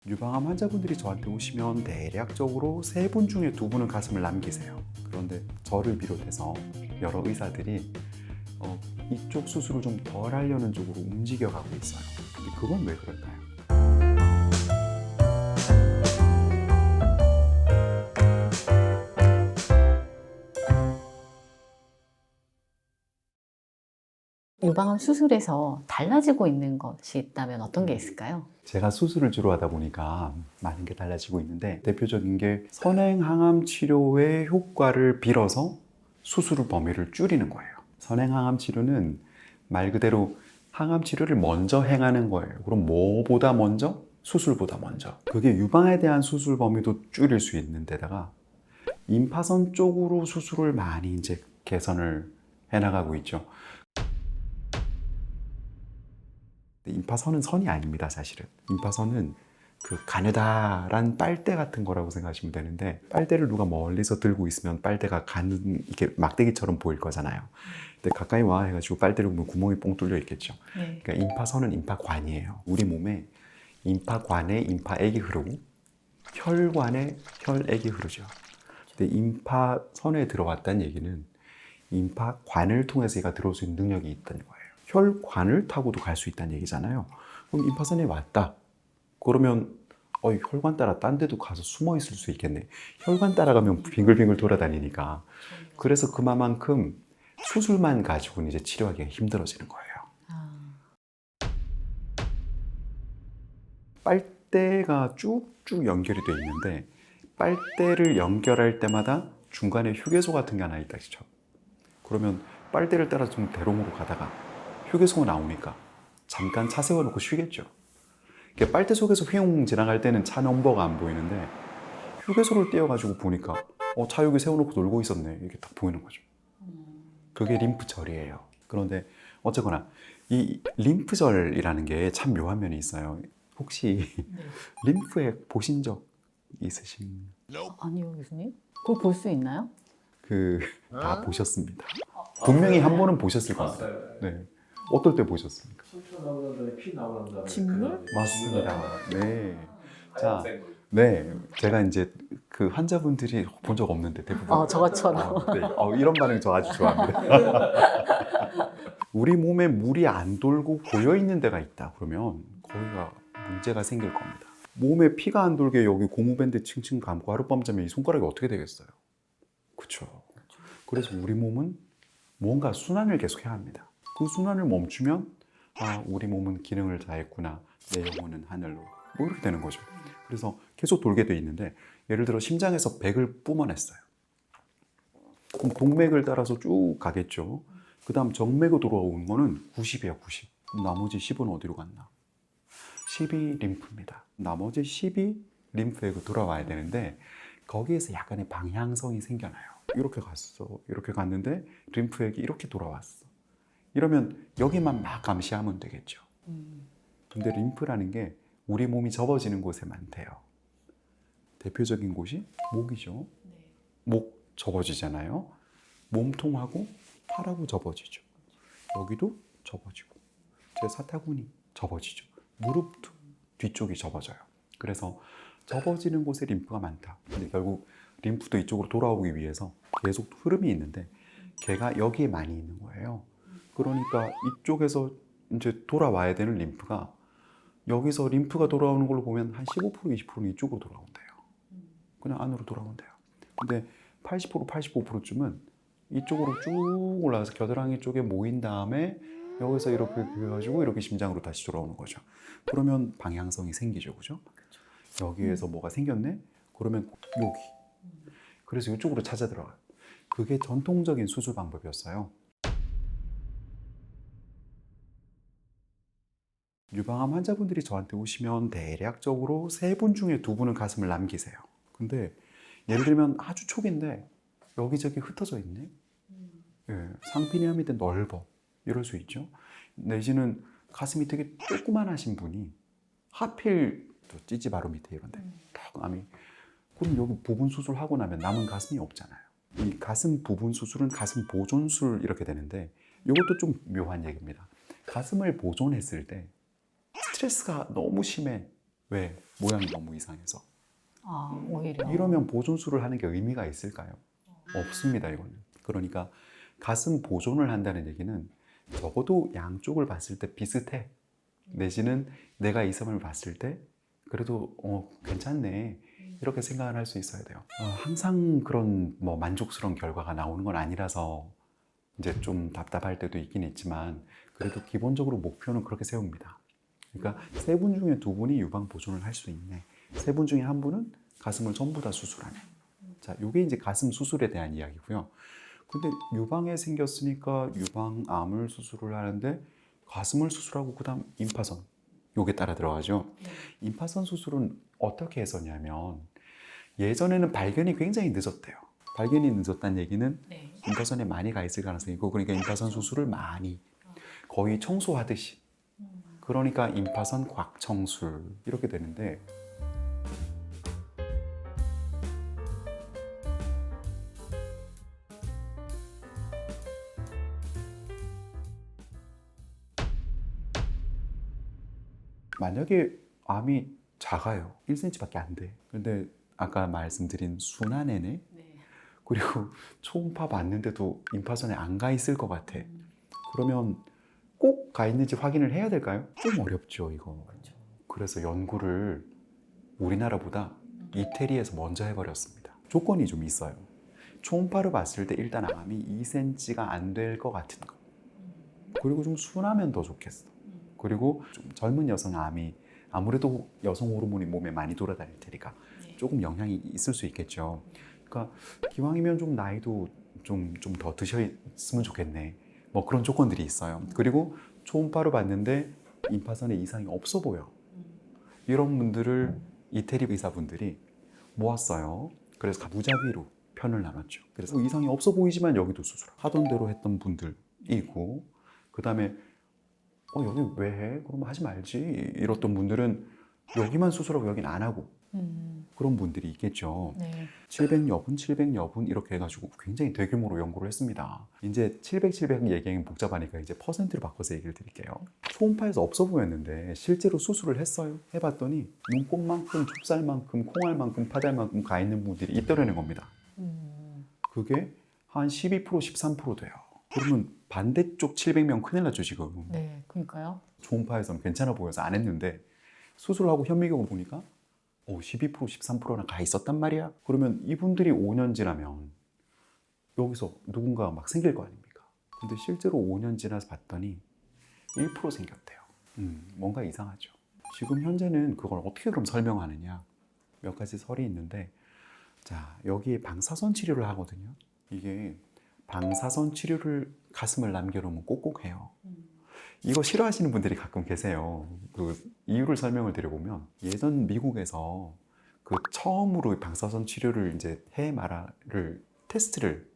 유방암 환자분들이 저한테 오시면 대략적으로 3분 중에 2분은 가슴을 남기세요. 그런데 저를 비롯해서 여러 의사들이 이쪽 수술을 좀 덜 하려는 쪽으로 움직여가고 있어요. 근데 그건 왜 그럴까요? 유방암 수술에서 달라지고 있는 것이 있다면 어떤 게 있을까요? 제가 수술을 주로 하다 보니까 많은 게 달라지고 있는데, 대표적인 게 선행항암 치료의 효과를 빌어서 수술 범위를 줄이는 거예요. 선행항암 치료는 말 그대로 항암 치료를 먼저 행하는 거예요. 그럼 뭐보다 먼저? 수술보다 먼저. 그게 유방에 대한 수술 범위도 줄일 수 있는 데다가 임파선 쪽으로 수술을 많이 이제 개선을 해나가고 있죠. 임파선은 선이 아닙니다, 사실은. 임파선은 그 가느다란 빨대 같은 거라고 생각하시면 되는데, 빨대를 누가 멀리서 들고 있으면 빨대가 이렇게 막대기처럼 보일 거잖아요. 근데 가까이 와 해가지고 빨대를 보면 구멍이 뽕 뚫려 있겠죠. 네. 그러니까 임파선은 임파관이에요. 우리 몸에 임파관에 임파액이 흐르고 혈관에 혈액이 흐르죠. 근데 임파선에 들어왔다는 얘기는 임파관을 통해서 얘가 들어올 수 있는 능력이 있다는 거예요. 혈관을 타고도 갈 수 있다는 얘기잖아요. 그럼 임파선에 왔다. 그러면 혈관 따라 딴 데도 가서 숨어 있을 수 있겠네. 혈관 따라가면 빙글빙글 돌아다니니까. 그래서 그만큼 수술만 가지고는 이제 치료하기가 힘들어지는 거예요. 빨대가 쭉쭉 연결이 돼 있는데, 빨대를 연결할 때마다 중간에 휴게소 같은 게 하나 있다 치죠. 그러면 빨대를 따라 좀 대롱으로 가다가 휴게소가 나오니까 잠깐 차 세워놓고 쉬겠죠. 빨대 속에서 휘용 지나갈 때는 차 넘버가 안 보이는데, 휴게소를 띄어가지고 보니까 차 여기 세워놓고 놀고 있었네, 이게 딱 보이는 거죠. 그게 림프절이에요. 그런데 어쨌거나 이 림프절이라는 게 참 묘한 면이 있어요. 혹시 림프액 보신 적 있으신? 아니요, 교수님. 그거 볼 수 있나요? 다 보셨습니다. 분명히 한 번은 보셨을 겁니다. 봤어요. 네. 어떨 때 보셨습니까? 수초 나오고 난 다음에 피 나오고 난 다음에 진물? 맞습니다. 네. 자, 하얀색 물. 네. 제가 이제 그 환자분들이 본 적 없는데 대부분. 저것처럼. 네. 이런 반응 저 아주 좋아합니다. 우리 몸에 물이 안 돌고 고여 있는 데가 있다 그러면 거기가 문제가 생길 겁니다. 몸에 피가 안 돌게 여기 고무밴드 층층 감고 하룻밤 자면 이 손가락이 어떻게 되겠어요? 그렇죠. 그래서 우리 몸은 뭔가 순환을 계속 해야 합니다. 그 순환을 멈추면 우리 몸은 기능을 다했구나, 내 영혼은 하늘로, 뭐 이렇게 되는 거죠. 그래서 계속 돌게 돼 있는데, 예를 들어 심장에서 100을 뿜어냈어요. 그럼 동맥을 따라서 쭉 가겠죠. 그 다음 정맥으로 돌아오는 거는 90이야, 90. 나머지 10은 어디로 갔나? 10이 림프입니다. 나머지 10이 림프액으로 돌아와야 되는데, 거기에서 약간의 방향성이 생겨나요. 이렇게 갔어, 이렇게 갔는데 림프액이 이렇게 돌아왔어. 이러면 여기만 막 감시하면 되겠죠. 근데 림프라는 게 우리 몸이 접어지는 곳에만 돼요. 대표적인 곳이 목이죠. 목 접어지잖아요. 몸통하고 팔하고 접어지죠. 여기도 접어지고, 제 사타구니 접어지죠. 무릎 뒤쪽이 접어져요. 그래서 접어지는 곳에 림프가 많다. 근데 결국 림프도 이쪽으로 돌아오기 위해서 계속 흐름이 있는데, 걔가 여기에 많이 있는 거예요. 그러니까 이쪽에서 이제 돌아와야 되는 림프가, 여기서 림프가 돌아오는 걸로 보면 한 15%, 20%는 이쪽으로 돌아온대요. 그냥 안으로 돌아온대요. 근데 80%, 85%쯤은 이쪽으로 쭉 올라가서 겨드랑이 쪽에 모인 다음에 여기서 이렇게 해가지고 이렇게 심장으로 다시 돌아오는 거죠. 그러면 방향성이 생기죠, 그죠? 여기에서 뭐가 생겼네? 그러면 여기. 그래서 이쪽으로 찾아 들어가요. 그게 전통적인 수술 방법이었어요. 유방암 환자분들이 저한테 오시면 대략적으로 3분 중에 2분은 가슴을 남기세요. 근데 예를 들면 아주 초기인데 여기저기 흩어져 있네? 예, 상피니암이 넓어. 이럴 수 있죠. 내지는 가슴이 되게 조그만하신 분이 하필 또 찌찌 바로 밑에 이런데 턱 암이, 그럼 여기 부분 수술하고 나면 남은 가슴이 없잖아요. 이 가슴 부분 수술은 가슴 보존술 이렇게 되는데, 이것도 좀 묘한 얘기입니다. 가슴을 보존했을 때 스트레스가 너무 심해, 왜? 모양이 너무 이상해서. 오히려. 이러면 보존술을 하는 게 의미가 있을까요? 없습니다, 이거는. 그러니까 가슴 보존을 한다는 얘기는 적어도 양쪽을 봤을 때 비슷해. 내지는 내가 이 사람을 봤을 때 그래도 괜찮네. 이렇게 생각을 할 수 있어야 돼요. 항상 그런 뭐 만족스러운 결과가 나오는 건 아니라서 이제 좀 답답할 때도 있긴 있지만 그래도 기본적으로 목표는 그렇게 세웁니다. 그러니까 세 분 중에 두 분이 유방 보존을 할 수 있네. 세 분 중에 한 분은 가슴을 전부 다 수술하네. 자, 이게 이제 가슴 수술에 대한 이야기고요. 근데 유방에 생겼으니까 유방암을 수술을 하는데 가슴을 수술하고 그다음 임파선 요게 따라 들어가죠. 임파선 수술은 어떻게 했었냐면 예전에는 발견이 굉장히 늦었대요. 발견이 늦었다는 얘기는 네. 임파선에 많이 가 있을 가능성이 있고 그러니까 임파선 수술을 많이 거의 청소하듯이 그러니까 임파선 곽청술 이렇게 되는데 만약에 암이 작아요. 1cm밖에 안 돼. 근데 아까 말씀드린 순환에네 네. 그리고 초음파 봤는데도 임파선에 안 가 있을 것 같아. 그러면 꼭 가 있는지 확인을 해야 될까요? 좀 어렵죠, 이거. 그래서 연구를 우리나라보다 이태리에서 먼저 해버렸습니다. 조건이 좀 있어요. 초음파를 봤을 때 일단 암이 2cm가 안 될 것 같은 거. 그리고 좀 순하면 더 좋겠어. 그리고 좀 젊은 여성 암이 아무래도 여성 호르몬이 몸에 많이 돌아다닐 테니까 조금 영향이 있을 수 있겠죠. 그러니까 기왕이면 좀 나이도 좀 더 드셨으면 좋겠네. 뭐 그런 조건들이 있어요. 그리고 초음파로 봤는데 임파선에 이상이 없어 보여. 이런 분들을 이태리 의사분들이 모았어요. 그래서 무작위로 편을 나눴죠. 그래서 이상이 없어 보이지만 여기도 수술 하던 대로 했던 분들이고 그 다음에 여기 왜 해? 그러면 하지 말지. 이랬던 분들은 여기만 수술하고 여긴 안 하고 그런 분들이 있겠죠. 네. 700여분, 700여분 이렇게 해가지고 굉장히 대규모로 연구를 했습니다. 이제 700 얘기하면 복잡하니까 이제 퍼센트로 바꿔서 얘기를 드릴게요. 초음파에서 없어 보였는데 실제로 수술을 했어요. 해봤더니 눈곱만큼, 좁쌀만큼, 콩알만큼, 파달만큼 가 있는 분들이 있더라는 겁니다. 그게 한 12%, 13% 돼요. 그러면 반대쪽 700명 큰일 났죠, 지금. 네, 그러니까요. 초음파에서는 괜찮아 보여서 안 했는데 수술하고 현미경을 보니까 12%, 13%나 가 있었단 말이야. 그러면 이분들이 5년 지나면 여기서 누군가 막 생길 거 아닙니까? 근데 실제로 5년 지나서 봤더니 1% 생겼대요. 뭔가 이상하죠. 지금 현재는 그걸 어떻게 그럼 설명하느냐? 몇 가지 설이 있는데 자, 여기에 방사선 치료를 하거든요. 이게 방사선 치료를 가슴을 남겨놓으면 꼭꼭 해요. 이거 싫어하시는 분들이 가끔 계세요. 그 이유를 설명을 드려보면 예전 미국에서 그 처음으로 방사선 치료를 이제 해 마라를 테스트를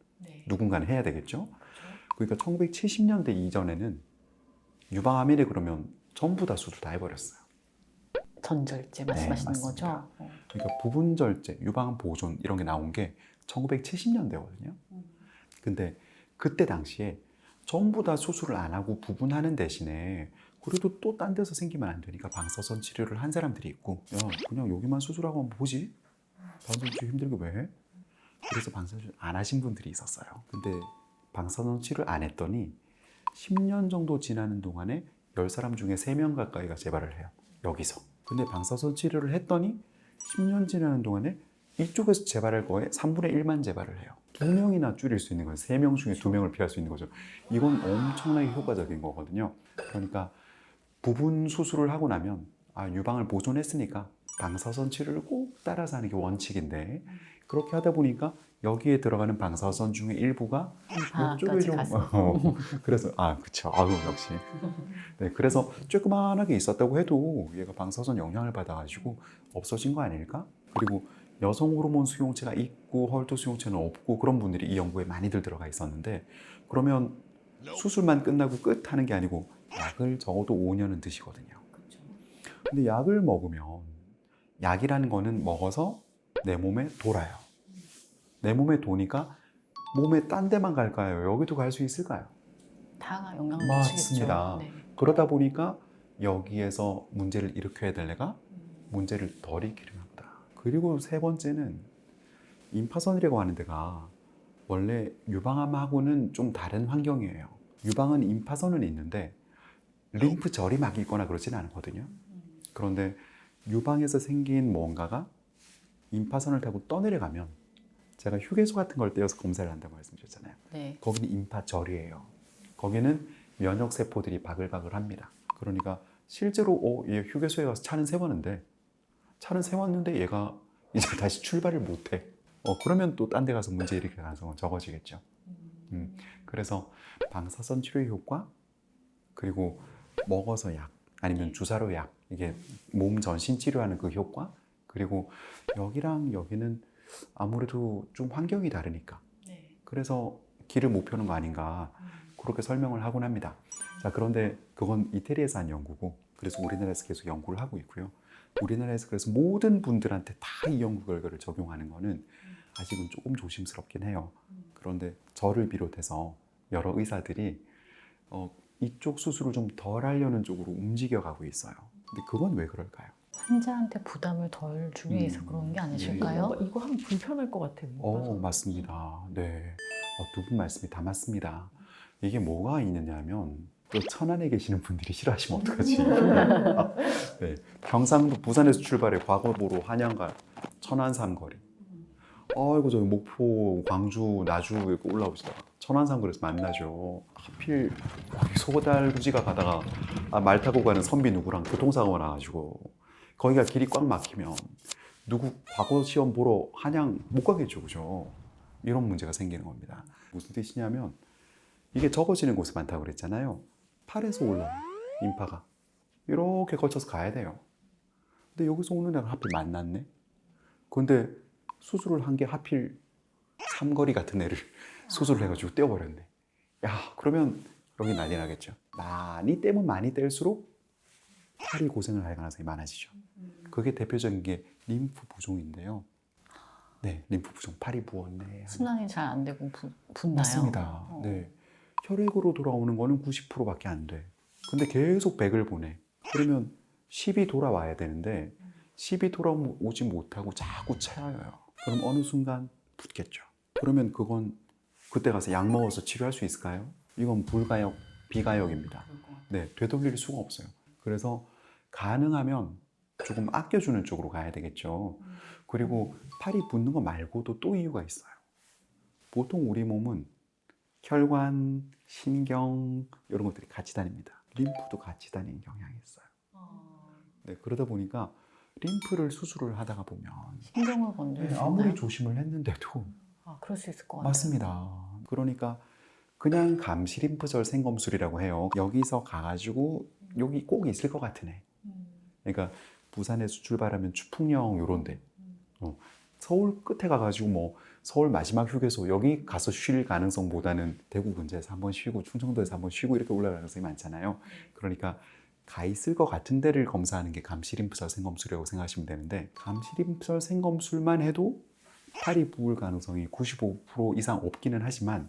누군가는 해야 되겠죠. 그러니까 1970년대 이전에는 유방암이래 그러면 전부 다 수술 다 해버렸어요. 전절제 말씀하시는 맞습니다. 거죠? 그러니까 부분절제, 유방암 보존 이런 게 나온 게 1970년대거든요. 근데 그때 당시에 전부 다 수술을 안 하고 부분하는 대신에 그래도 또 딴 데서 생기면 안 되니까 방사선 치료를 한 사람들이 있고 야 그냥 여기만 수술하고 한번 보지 방사선 치료 힘들게 왜 해? 그래서 방사선 치료 안 하신 분들이 있었어요. 근데 방사선 치료를 안 했더니 10년 정도 지나는 동안에 10사람 중에 3명 가까이가 재발을 해요. 여기서. 근데 방사선 치료를 했더니 10년 지나는 동안에 이쪽에서 재발할 거에 3분의 1만 재발을 해요. 2명이나 줄일 수 있는 거예요. 3명 중에 2명을 피할 수 있는 거죠. 이건 엄청나게 효과적인 거거든요. 그러니까 부분 수술을 하고 나면 유방을 보존했으니까 방사선 치료를 꼭 따라서 하는 게 원칙인데 그렇게 하다 보니까 여기에 들어가는 방사선 중에 일부가 이쪽에 좀 그래서 그쵸. 역시. 네, 그래서 조그만하게 있었다고 해도 얘가 방사선 영향을 받아가지고 없어진 거 아닐까? 그리고 여성 호르몬 수용체가 있고 헐도 수용체는 없고 그런 분들이 이 연구에 많이들 들어가 있었는데 그러면 수술만 끝나고 끝 하는 게 아니고 약을 적어도 5년은 드시거든요. 근데 약을 먹으면 약이라는 거는 먹어서 내 몸에 돌아요. 내 몸에 도니까 몸에 딴 데만 갈까요? 여기도 갈 수 있을까요? 다 영향을 맞습니다. 미치겠죠. 네. 그러다 보니까 여기에서 문제를 일으켜야 될 애가 문제를 덜 일으키려 합니다. 그리고 세 번째는 임파선이라고 하는 데가 원래 유방암하고는 좀 다른 환경이에요. 유방은 임파선은 있는데 림프절이 막 있거나 그러지는 않거든요. 그런데 유방에서 생긴 뭔가가 임파선을 타고 떠내려가면, 제가 휴게소 같은 걸 떼어서 검사를 한다고 말씀드렸잖아요. 네. 거기는 임파절이에요. 거기는 면역세포들이 바글바글합니다. 그러니까 실제로 얘 휴게소에 가서 차는 세웠는데 얘가 이제 다시 출발을 못해. 그러면 또 딴 데 가서 문제 일으킬 가능성은 적어지겠죠. 그래서 방사선 치료 효과, 그리고 먹어서 약, 아니면 주사로 약, 이게 몸 전신 치료하는 그 효과, 그리고 여기랑 여기는 아무래도 좀 환경이 다르니까 그래서 길을 못 펴는 거 아닌가, 그렇게 설명을 하곤 합니다. 자, 그런데 그건 이태리에서 한 연구고, 그래서 우리나라에서 계속 연구를 하고 있고요. 우리나라에서 그래서 모든 분들한테 다 이 연구 결과를 적용하는 거는 아직은 조금 조심스럽긴 해요. 그런데 저를 비롯해서 여러 의사들이 이쪽 수술을 좀 덜 하려는 쪽으로 움직여가고 있어요. 근데 그건 왜 그럴까요? 환자한테 부담을 덜 주기 위해서 그런 게 아니실까요? 이거 하면 불편할 것 같아요. 맞습니다. 네. 두 분 말씀이 다 맞습니다. 이게 뭐가 있느냐면, 또 천안에 계시는 분들이 싫어하시면 어떡하지? 네. 경상도 부산에서 출발해 과거보로 한양가 천안 삼거리. 아이고, 저기 목포, 광주, 나주 이렇게 올라오시다가 천안 삼거리에서 만나죠. 하필 거기 소달구지가 가다가 말 타고 가는 선비 누구랑 교통사고가 나가지고 거기가 길이 꽉 막히면 누구 과거 시험 보러 한양 못 가겠죠, 그죠? 이런 문제가 생기는 겁니다. 무슨 뜻이냐면, 이게 적어지는 곳에 많다고 그랬잖아요. 팔에서 올라오는 임파가 이렇게 거쳐서 가야 돼요. 근데 여기서 오는 애가 하필 만났네. 근데 수술을 한 게 하필 삼거리 같은 애를 수술을 해가지고 떼어버렸네. 야, 그러면 여기 난리 나겠죠. 많이 떼면 많이 뗄수록 팔이 고생을 할 가능성이 많아지죠. 그게 대표적인 게 림프 부종인데요. 네, 림프 부종, 팔이 부었네. 순환이 잘 안 되고 붓나요? 맞습니다. 네, 혈액으로 돌아오는 거는 90%밖에 안 돼. 근데 계속 100을 보내. 그러면 10이 돌아와야 되는데 10이 돌아오지 못하고 자꾸 차여요. 그럼 어느 순간 붓겠죠. 그러면 그건 그때 가서 약 먹어서 치료할 수 있을까요? 이건 불가역, 비가역입니다. 네, 되돌릴 수가 없어요. 그래서 가능하면 조금 아껴주는 쪽으로 가야 되겠죠. 그리고 팔이 붓는 거 말고도 또 이유가 있어요. 보통 우리 몸은 혈관, 신경 이런 것들이 같이 다닙니다. 림프도 같이 다니는 경향이 있어요. 네, 그러다 보니까 림프를 수술을 하다가 보면 신경을 건들 수 아무리 있나요? 조심을 했는데도 그럴 수 있을 것 같아요. 맞습니다. 그러니까 그냥 감시림프절 생검술이라고 해요. 여기서 가가지고 여기 꼭 있을 것 같은 애. 그러니까 부산에서 출발하면 추풍령 요런데, 서울 끝에 가가지고 뭐 서울 마지막 휴게소 여기 가서 쉴 가능성보다는 대구 근처에서 한번 쉬고 충청도에서 한번 쉬고 이렇게 올라갈 가능성이 많잖아요. 그러니까 가 있을 것 같은 데를 검사하는 게 감시림프절 생검술이라고 생각하시면 되는데, 감시림프절 생검술만 해도 팔이 부을 가능성이 95% 이상 없기는 하지만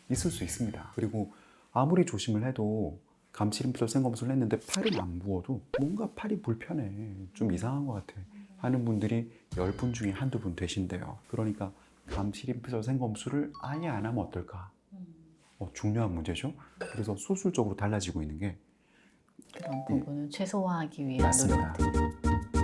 있을 수 있습니다. 그리고 아무리 조심을 해도 감시림프절 생검술을 했는데 팔이 안 부어도 뭔가 팔이 불편해, 좀 이상한 것 같아 하는 분들이 10분 중에 한두 분 되신대요. 그러니까 감시림프절 생검술을 아예 안 하면 어떨까? 중요한 문제죠. 그래서 수술적으로 달라지고 있는 게 그런 부분을 최소화하기 위한 맞습니다. 노력들.